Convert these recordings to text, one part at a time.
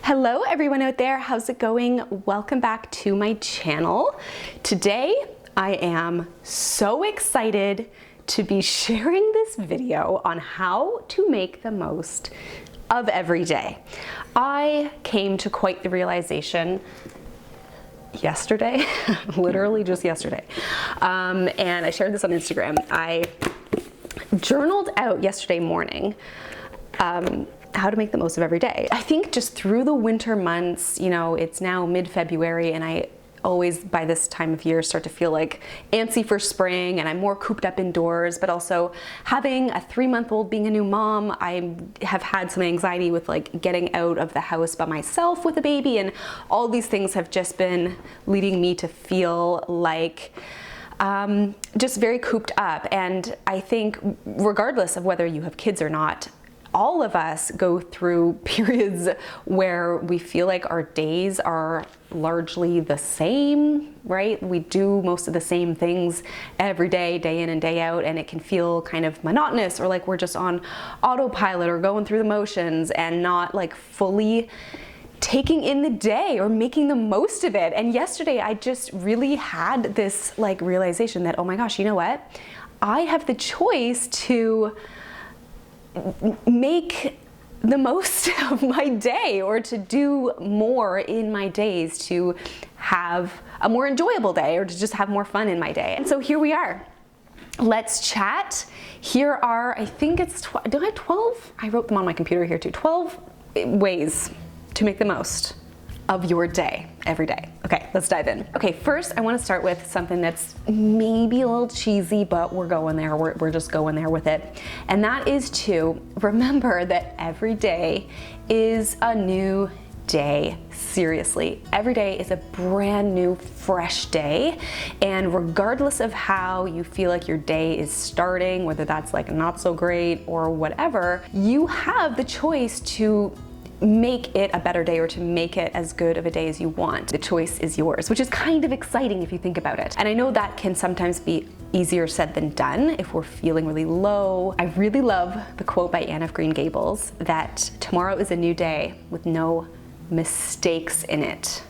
Hello everyone out there, how's it going? Welcome back to my channel. Today I am so excited to be sharing this video on how to make the most of every day. I came to quite the realization yesterday, literally just yesterday, and I shared this on Instagram. I journaled out yesterday morning how to make the most of every day. I think just through the winter months, you know, it's now mid-February and I always by this time of year start to feel like antsy for spring and I'm more cooped up indoors, but also having a 3-month-old, being a new mom, I have had some anxiety with like getting out of the house by myself with a baby, and all these things have just been leading me to feel like just very cooped up. And I think regardless of whether you have kids or not, all of us go through periods where we feel like our days are largely the same, right? We do most of the same things every day, day in and day out, and it can feel kind of monotonous or like we're just on autopilot or going through the motions and not like fully taking in the day or making the most of it. And yesterday I just really had this like realization that, oh my gosh, you know what? I have the choice to make the most of my day, or to do more in my days, to have a more enjoyable day, or to just have more fun in my day. And so here we are. Let's chat. Here are, I think it's, do I have 12? I wrote them on my computer here too. 12 ways to make the most of your day, every day. Okay, let's dive in. Okay, first I wanna start with something that's maybe a little cheesy, but we're going there, we're just going there with it. And that is to remember that every day is a new day. Seriously, every day is a brand new, fresh day. And regardless of how you feel like your day is starting, whether that's like not so great or whatever, you have the choice to make it a better day or to make it as good of a day as you want. The choice is yours, which is kind of exciting if you think about it. And I know that can sometimes be easier said than done if we're feeling really low. I really love the quote by Anne of Green Gables that tomorrow is a new day with no mistakes in it.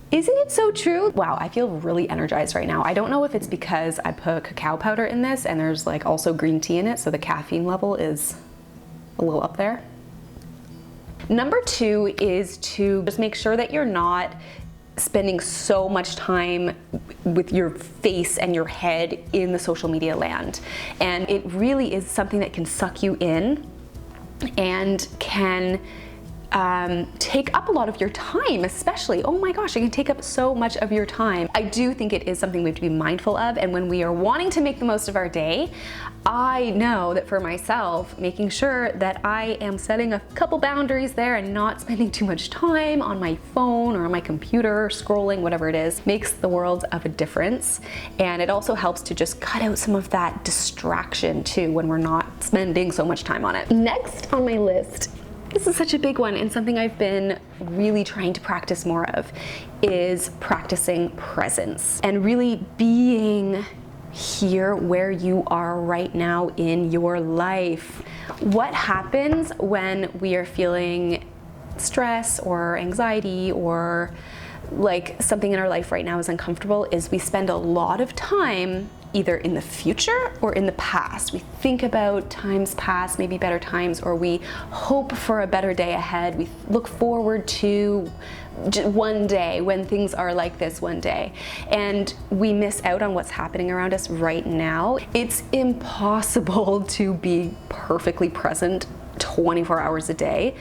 Isn't it so true? Wow, I feel really energized right now. I don't know if it's because I put cacao powder in this and there's like also green tea in it, so the caffeine level is a little up there. Number 2 is to just make sure that you're not spending so much time with your face and your head in the social media land. And it really is something that can suck you in and can take up a lot of your time, especially. Oh my gosh, it can take up so much of your time. I do think it is something we have to be mindful of, and when we are wanting to make the most of our day, I know that for myself, making sure that I am setting a couple boundaries there and not spending too much time on my phone or on my computer, scrolling, whatever it is, makes the world of a difference. And it also helps to just cut out some of that distraction too when we're not spending so much time on it. Next on my list, this is such a big one and something I've been really trying to practice more of, is practicing presence and really being here where you are right now in your life. What happens when we are feeling stress or anxiety or like something in our life right now is uncomfortable is we spend a lot of time either in the future or in the past. We think about times past, maybe better times, or we hope for a better day ahead. We look forward to one day when things are like this one day, and we miss out on what's happening around us right now. It's impossible to be perfectly present 24 hours a day.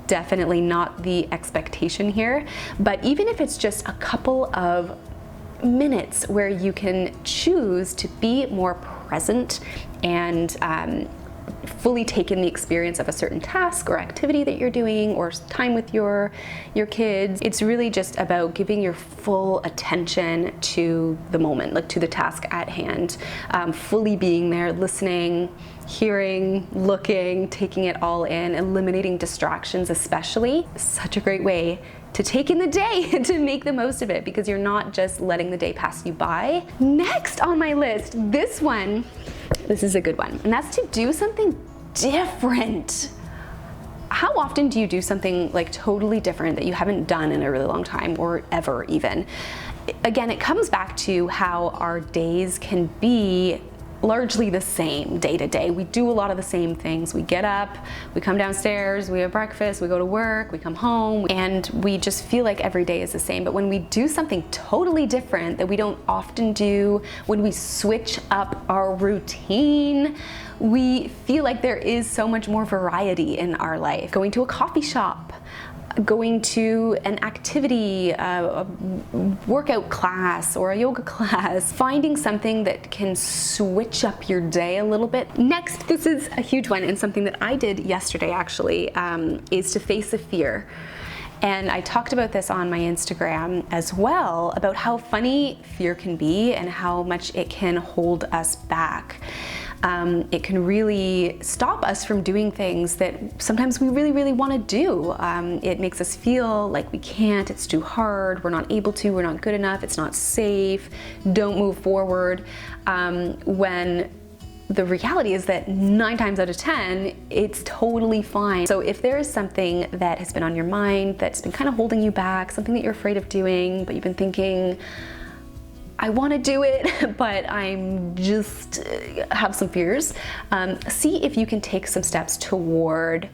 Definitely not the expectation here, but even if it's just a couple of minutes where you can choose to be more present and fully take in the experience of a certain task or activity that you're doing, or time with your kids. It's really just about giving your full attention to the moment, like to the task at hand, fully being there, listening, hearing, looking, taking it all in, eliminating distractions especially. Such a great way to take in the day and to make the most of it, because you're not just letting the day pass you by. Next on my list, this is a good one, and that's to do something different. how often do you do something like totally different that you haven't done in a really long time, or ever even? Again, it comes back to how our days can be largely the same day to day. We do a lot of the same things. We get up, we come downstairs, we have breakfast, we go to work, we come home, and we just feel like every day is the same. But when we do something totally different that we don't often do, when we switch up our routine, we feel like there is so much more variety in our life. Going to a coffee shop, going to an activity, a workout class or a yoga class, finding something that can switch up your day a little bit. Next, this is a huge one, and something that I did yesterday actually, is to face a fear. And I talked about this on my Instagram as well, about how funny fear can be and how much it can hold us back. It can really stop us from doing things that sometimes we really, really want to do. It makes us feel like we can't, it's too hard, we're not able to, we're not good enough, it's not safe, don't move forward. When the reality is that 9 times out of 10, it's totally fine. So if there is something that has been on your mind that's been kind of holding you back, something that you're afraid of doing, but you've been thinking, I want to do it, but I'm just have some fears. See if you can take some steps toward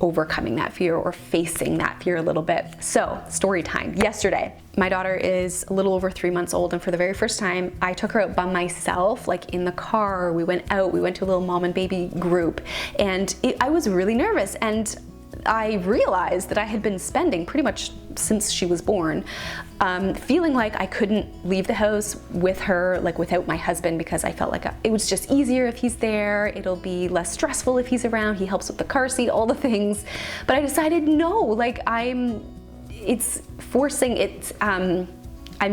overcoming that fear or facing that fear a little bit. So, story time. Yesterday, my daughter is a little over 3 months old, and for the very first time, I took her out by myself, like in the car. We went out, we went to a little mom and baby group, and I was really nervous, and I realized that I had been spending pretty much since she was born feeling like I couldn't leave the house with her, like without my husband, because I felt like it was just easier if he's there, it'll be less stressful if he's around, he helps with the car seat, all the things. But I decided no, like it's forcing it, I'm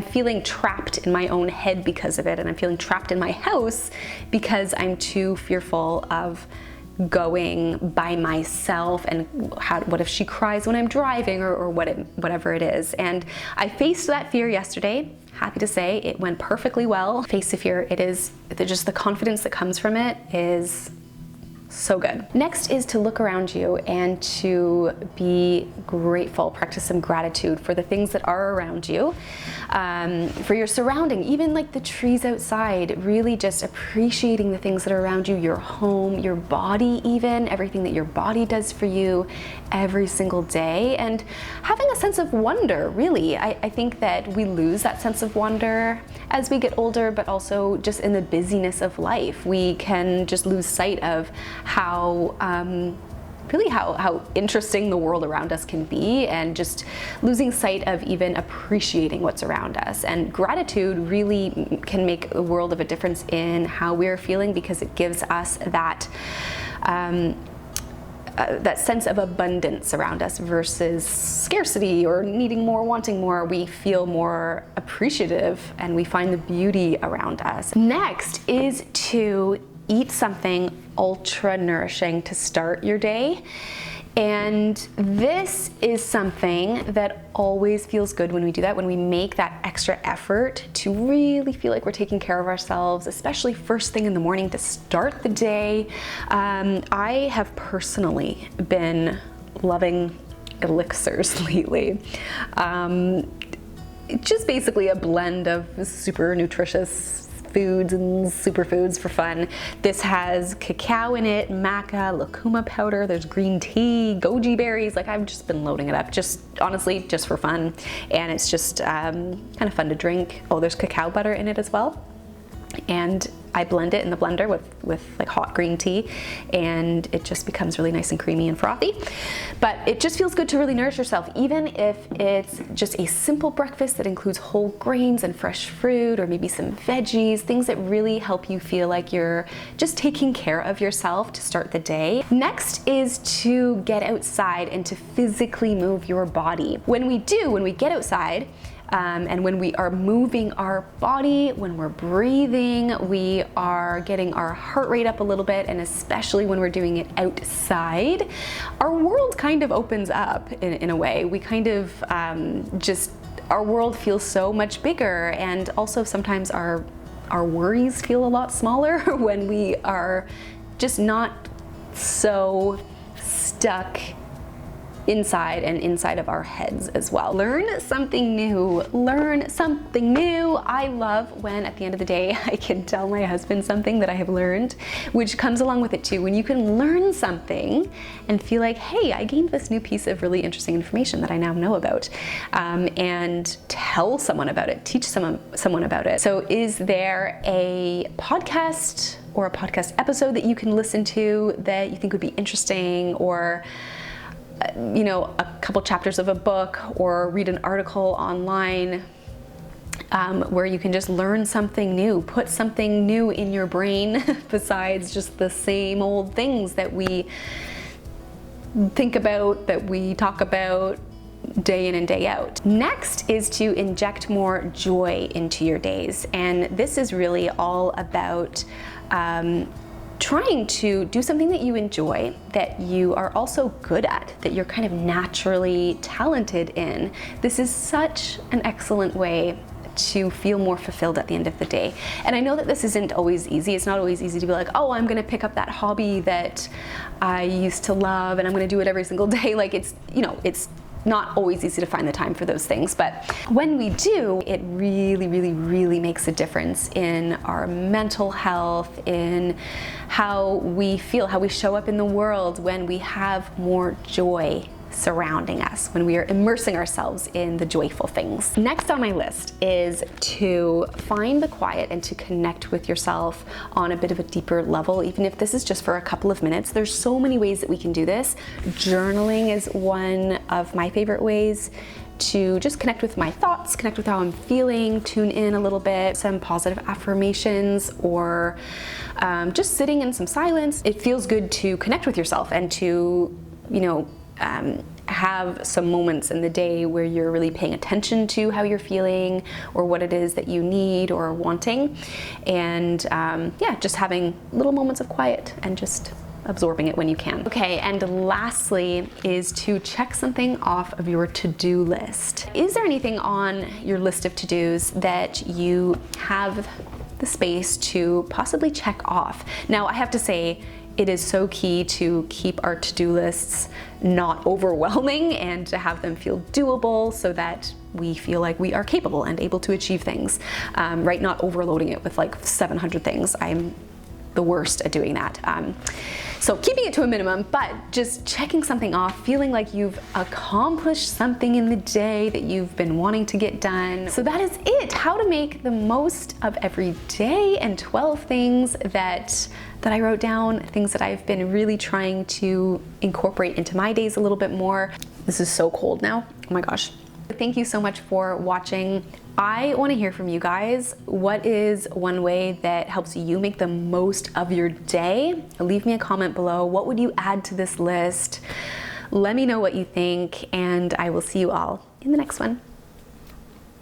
feeling trapped in my own head because of it, and I'm feeling trapped in my house because I'm too fearful of going by myself, and what if she cries when I'm driving, or whatever it is. And I faced that fear yesterday. Happy to say it went perfectly well. Face the fear, it is just the confidence that comes from it is so good. Next is to look around you and to be grateful. Practice some gratitude for the things that are around you, for your surrounding, even like the trees outside, really just appreciating the things that are around you, your home, your body, even everything that your body does for you every single day, and having a sense of wonder, really. I think that we lose that sense of wonder as we get older, but also just in the busyness of life, we can just lose sight of how interesting the world around us can be, and just losing sight of even appreciating what's around us. And gratitude really can make a world of a difference in how we're feeling, because it gives us that that sense of abundance around us versus scarcity or needing more, wanting more. We feel more appreciative and we find the beauty around us. Next is to eat something ultra nourishing to start your day. And this is something that always feels good when we do that, when we make that extra effort to really feel like we're taking care of ourselves, especially first thing in the morning to start the day. I have personally been loving elixirs lately. Just basically a blend of super nutritious foods and superfoods for fun. This has cacao in it, maca, lucuma powder, there's green tea, goji berries. Like, I've just been loading it up, just honestly, just for fun. And it's just kind of fun to drink. Oh, there's cacao butter in it as well. And I blend it in the blender with like hot green tea, and it just becomes really nice and creamy and frothy. But it just feels good to really nourish yourself, even if it's just a simple breakfast that includes whole grains and fresh fruit, or maybe some veggies, things that really help you feel like you're just taking care of yourself to start the day. Next is to get outside and to physically move your body. When we get outside, and when we are moving our body, when we're breathing, we are getting our heart rate up a little bit, and especially when we're doing it outside, our world kind of opens up in a way. We kind of our world feels so much bigger, and also sometimes our worries feel a lot smaller when we are just not so stuck inside and inside of our heads as well. Learn something new. Learn something new. I love when at the end of the day I can tell my husband something that I have learned, which comes along with it too. When you can learn something and feel like, hey, I gained this new piece of really interesting information that I now know about, and tell someone about it, teach someone about it. So is there a podcast or a podcast episode that you can listen to that you think would be interesting, or you know, a couple chapters of a book, or read an article online where you can just learn something new, put something new in your brain besides just the same old things that we think about, that we talk about day in and day out. Next is to inject more joy into your days. And this is really all about trying to do something that you enjoy, that you are also good at, that you're kind of naturally talented in. This is such an excellent way to feel more fulfilled at the end of the day. And I know that this isn't always easy. It's not always easy to be like, oh, I'm gonna pick up that hobby that I used to love and I'm gonna do it every single day. Like, it's, you know, it's not always easy to find the time for those things, but when we do, it really, really, really makes a difference in our mental health, in how we feel, how we show up in the world when we have more joy surrounding us, when we are immersing ourselves in the joyful things. Next on my list is to find the quiet and to connect with yourself on a bit of a deeper level, even if this is just for a couple of minutes. There's so many ways that we can do this. Journaling is one of my favorite ways to just connect with my thoughts, connect with how I'm feeling, tune in a little bit, some positive affirmations, or just sitting in some silence. It feels good to connect with yourself and to, you know, have some moments in the day where you're really paying attention to how you're feeling or what it is that you need or are wanting. And yeah, just having little moments of quiet and just absorbing it when you can. Okay, and lastly is to check something off of your to-do list. Is there anything on your list of to-dos that you have the space to possibly check off? Now, I have to say, it is so key to keep our to-do lists not overwhelming and to have them feel doable so that we feel like we are capable and able to achieve things, right? Not overloading it with like 700 things. I'm the worst at doing that. So keeping it to a minimum, but just checking something off, feeling like you've accomplished something in the day that you've been wanting to get done. So that is it, how to make the most of every day, and 12 things that I wrote down, things that I've been really trying to incorporate into my days a little bit more. This is so cold now, oh my gosh. Thank you so much for watching. I want to hear from you guys. What is one way that helps you make the most of your day? Leave me a comment below. What would you add to this list? Let me know what you think, and I will see you all in the next one.